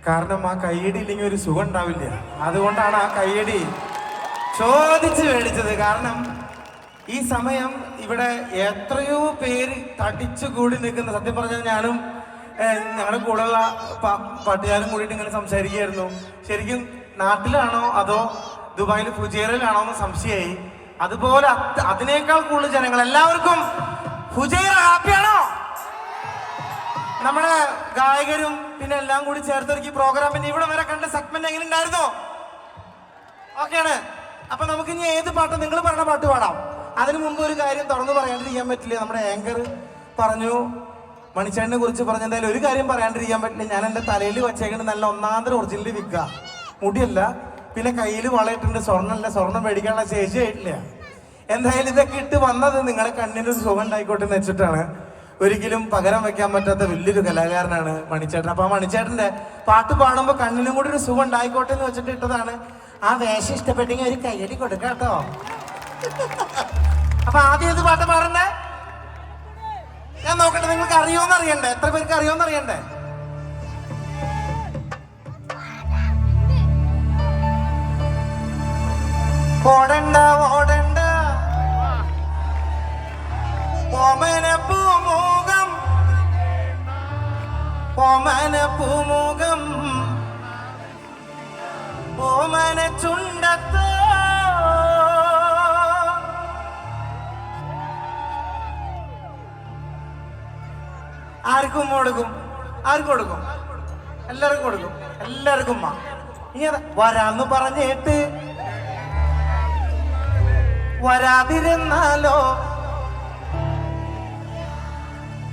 കാരണം ആ കയ്യടി ഇല്ലെങ്കിൽ ഒരു സുഖം ഉണ്ടാവില്ല. അതുകൊണ്ടാണ് ആ കയ്യടി ചോദിച്ച് മേടിച്ചത്. കാരണം ഈ സമയം ഇവിടെ എത്രയോ പേര് തടിച്ചു കൂടി നിൽക്കുന്ന, സത്യം പറഞ്ഞാൽ ഞാനും ഞങ്ങളുടെ കൂടെയുള്ള പാട്ടുകാരും കൂടിയിട്ട് ഇങ്ങനെ സംസാരിക്കുകയായിരുന്നു. ശരിക്കും നാട്ടിലാണോ അതോ ദുബായിൽ ഫുജൈറയിലാണോ എന്ന് സംശയമായി. അതുപോലെ അതിനേക്കാൾ കൂടുതൽ ജനങ്ങൾ എല്ലാവർക്കും ഫുജൈറ ഹാപ്പിയാണോ? നമ്മുടെ ഗായകരും പിന്നെ എല്ലാം കൂടി ചേർത്തൊരുക്കി പ്രോഗ്രാമിന്റെ ഇവിടെ വരെ കണ്ട സെഗ്മെന്റ് എങ്ങനെ ഉണ്ടായിരുന്നോ? ഓക്കെയാണ്. അപ്പൊ നമുക്ക് ഇനി ഏത് പാട്ട് നിങ്ങൾ പറഞ്ഞ പാട്ട് പാടാം. അതിനു മുമ്പ് ഒരു കാര്യം തുറന്നു പറയാണ്ടിരിക്കാൻ പറ്റില്ല. നമ്മുടെ ആങ്കർ പറഞ്ഞു, മണിച്ചേട്ടനെ കുറിച്ച് പറഞ്ഞ എന്തായാലും ഒരു കാര്യം പറയാണ്ടിരിക്കാൻ പറ്റില്ല. ഞാൻ എൻ്റെ തലയിൽ വച്ചേക്കുന്നത് നല്ല ഒന്നാന്തര ഒറിജിനൽ വിഗ്ഗ, മുടിയല്ല, പിന്നെ കയ്യിൽ വളയിട്ടുണ്ട്, സ്വർണ്ണമല്ല, സ്വർണ്ണം മേടിക്കാനുള്ള ശേഷിയായിട്ടില്ല. എന്തായാലും ഇതൊക്കെ ഇട്ട് വന്നത് നിങ്ങളുടെ കണ്ണിനൊരു സുഖം ഉണ്ടായിക്കോട്ടെ എന്ന് വെച്ചിട്ടാണ്. ഒരിക്കലും പകരം വെക്കാൻ പറ്റാത്ത വലിയൊരു കലാകാരനാണ് മണിച്ചേട്ടൻ. അപ്പൊ ആ മണിച്ചേട്ടന്റെ പാട്ട് പാടുമ്പോൾ കണ്ണിനും കൂടി ഒരു സുഖം ഉണ്ടായിക്കോട്ടെ എന്ന് വെച്ചിട്ട് ഇട്ടതാണ്. ആ വേഷം ഇഷ്ടപ്പെട്ടെങ്കിൽ ഒരു കയ്യടി കൊടുക്കാം കേട്ടോ. അപ്പൊ ആദ്യം ഏത് പാട്ട് പാടണ്ടേ? ഞാൻ നോക്കട്ടെ, നിങ്ങൾക്ക് അറിയോന്ന് അറിയണ്ടേ? എത്ര പേർക്ക് അറിയോന്ന് അറിയണ്ടേ? ഓടണ്ട ഓടണ്ട ഓമന പൂമുഖം, ഓമന പൂമുഖം, ഓമന ചുണ്ടത്തോ ആർക്കും കൊടുക്കും, ആർക്കും കൊടുക്കും, എല്ലാവർക്കും കൊടുക്കും, എല്ലാവർക്കും. ഇനി വരാന്ന് പറഞ്ഞിട്ട് വരാതിരുന്നാലോ,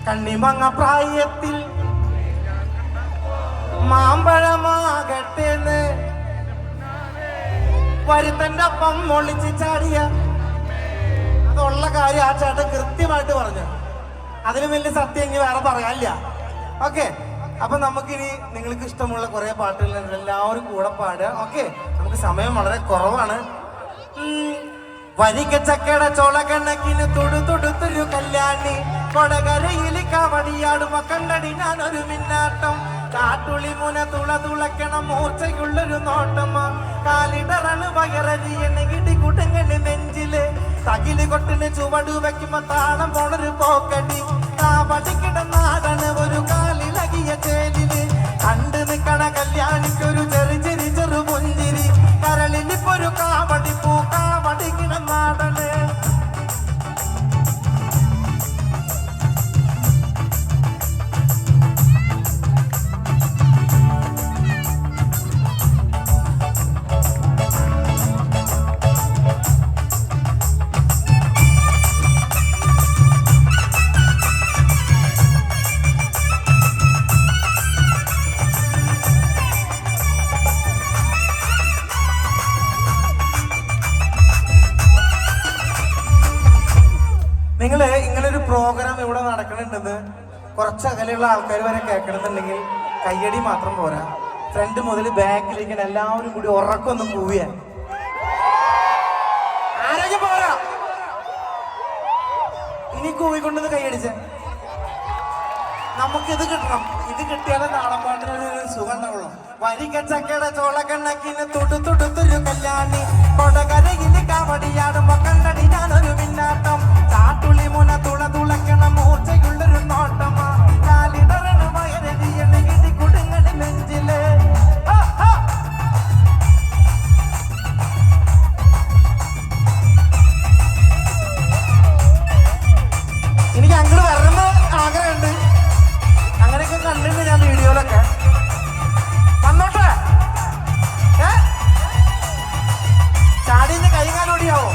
കണ്ണിമങ്ങ പ്രായത്തിൽ മാമ്പഴമാകട്ടേന്ന് വരുത്തന്റെ ഒപ്പം ഒളിച്ച് ചാടിയ അതുള്ള കാര്യം ആ ചേട്ടൻ കൃത്യമായിട്ട് പറഞ്ഞു. അതിന് വലിയ സത്യം ഇനി വേറെ പറയാനില്ല. ഓക്കെ, അപ്പൊ നമുക്കിനി നിങ്ങൾക്ക് ഇഷ്ടമുള്ള കുറെ പാട്ടുകൾ എല്ലാവരും കൂടെ പാടുക. ഓക്കെ, നമുക്ക് സമയം വളരെ കുറവാണ്. വരിക ചക്കട ചോള കണക്കിന് തൊടുത്തൊടുത്തൊരു കല്യാണി, കൊടകരയിൽ കാവടിയാടും കണ്ടടി ഞാനൊരു മിന്നാട്ടം, കാട്ടുളി മുന തുളക്കണം മൂർച്ചയുള്ളൊരു നോട്ടമ്മ, കാലിടറണ് പകരതി എണ്ണകിടി കുട്ടങ്ങണി നെഞ്ചില്, തകില് കൊട്ടിന് ചുവട് വെക്കുമ്പോ താളം പോണൊരു പോക്കടി, കാവടിക്കിടന്നാടാണ് ഒരു കാലിലകിയ ചേലില്, കണ്ടു നിക്കണ കല്യാണിക്കൊരു ചെറു പുഞ്ചിരി, കരളിലിപ്പൊരു കാവടി പൂ കാവടിക്കിടന്നാടണ്. നിങ്ങള് ഇങ്ങനൊരു പ്രോഗ്രാം ഇവിടെ നടക്കണുണ്ടെന്ന് കുറച്ച് അകലെയുള്ള ആൾക്കാർ വരെ കേൾക്കണമെന്നുണ്ടെങ്കിൽ കയ്യടി മാത്രം പോരാ, ഫ്രണ്ട് മുതൽ ബാക്കിലേക്ക് എല്ലാവരും കൂടി ഉറക്കൊന്നും കൂവിയ ആരോഗ്യം പോരാ. ഇനി കൂവിക്കൊണ്ടെന്ന് കൈയടിച്ച നമുക്കിത് കിട്ടണം. ഇത് കിട്ടിയാലേ നാടൻ പാട്ടിനൊരു സുഖം ഉണ്ടാവുള്ളൂ. വരിക ചക്കട ചോള കണ്ണക്കിന് തൊടുത്തൊടുത്തൊരു കല്യാണി, കൊടകരയിൽ കാവടിയാടുമ്പോ കണ്ടടി ഞാനൊരു മിന്നാട്ടം, ചാട്ടുളി മുന തുളക്കണം മൂർച്ചയുള്ളൊരു നോട്ടമ, കാലിടറണ് വയരതി എണ്ണകിടി കുടുങ്ങണി നെഞ്ചില്. എനിക്ക് അങ്ങോട്ട് വരണമെന്ന് ആഗ്രഹമുണ്ട്. അങ്ങനെയൊക്കെ കണ്ടിട്ടുണ്ട് ഞാൻ വീഡിയോയിലൊക്കെ. വന്നോട്ടെ, ചാടിന്ന് കൈകാലോടിയാവോ?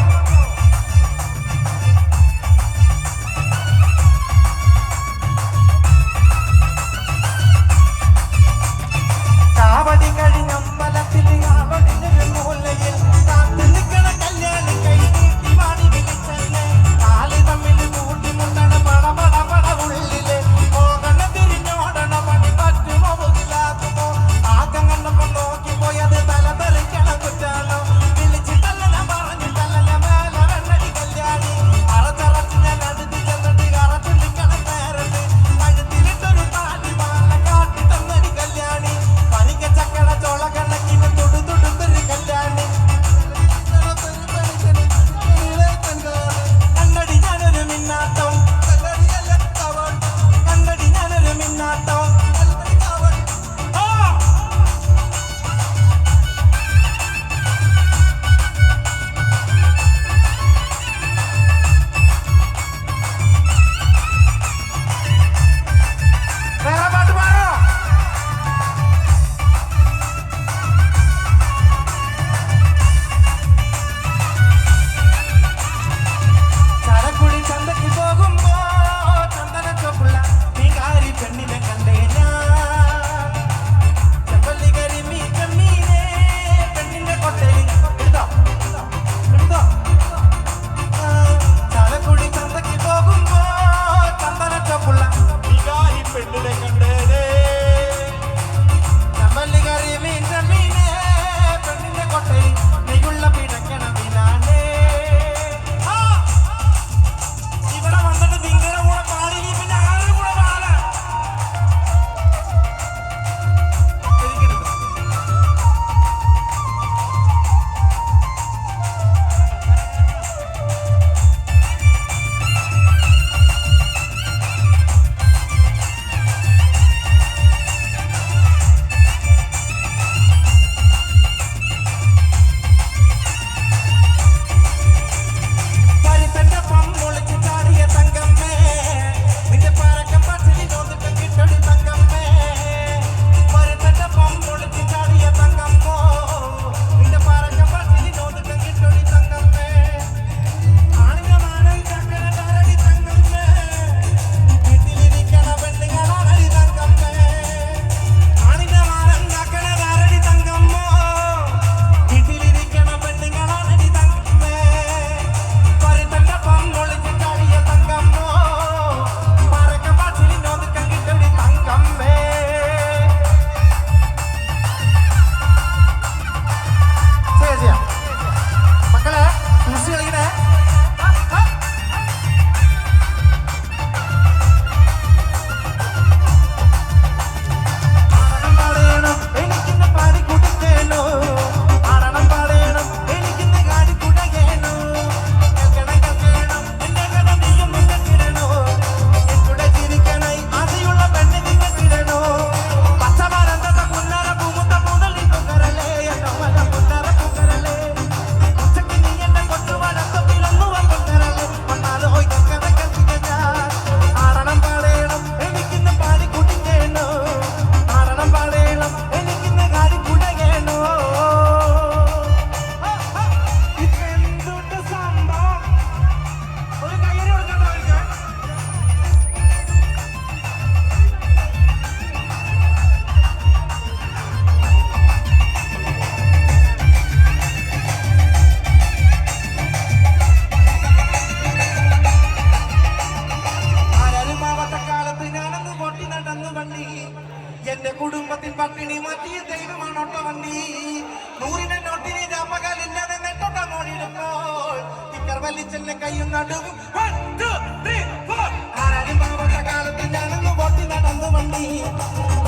നടുവും 1 2 3 4 ആരാരും പാവപ്പെട്ട കാലത്ത് ഞാനൊന്ന് പൊട്ടി നടന്നു വണ്ടി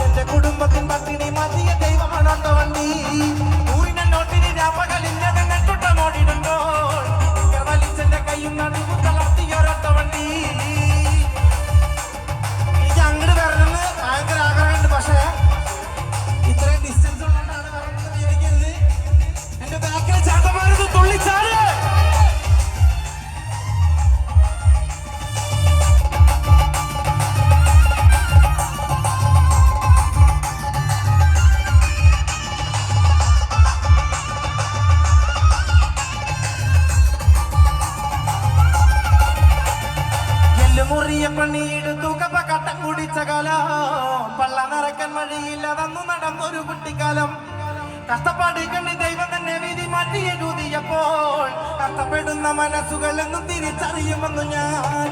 എന്റെ കുടുംബത്തിൻ പട്ടിണി മാറ്റിയ ദൈവമാണ് ഒട്ട വണ്ടി ഊരിന നോട്ടിന് രാപ്പകലില്ലാതെ നെട്ടുട്ട മോടിടുമ്പോൾ വലിച്ചെന്റെ കയ്യും നടുവും തളർത്തിയൊരൊട്ട വണ്ടി എനിക്ക് അങ്ങോട്ട് വരണമെന്ന് ഭയങ്കര ആഗ്രഹമുണ്ട് പക്ഷേ ഇത്രയും ഡിസ്റ്റൻസ് ഉള്ളതുകൊണ്ടാണ് വരണമെന്ന് വിചാരിക്കരുത് എന്റെ ബാക്കിലെ ചാട്ടന്മാരത് തുള്ളിച്ചാട് മുറിയ പണിയെടുത്തു കപ്പ കട്ടം കുടിച്ച കാലം പള്ള നിറയ്ക്കാൻ വഴിയില്ലാതന്നു നടന്നൊരു കുട്ടിക്കാലം കഷ്ടപ്പാട് കണ്ടി ദൈവം തന്നെ വിധി മാറ്റി എഴുതിയപ്പോൾ കഷ്ടപ്പെടുന്ന മനസ്സുകൾ എന്നും തിരിച്ചറിയുമെന്നു ഞാൻ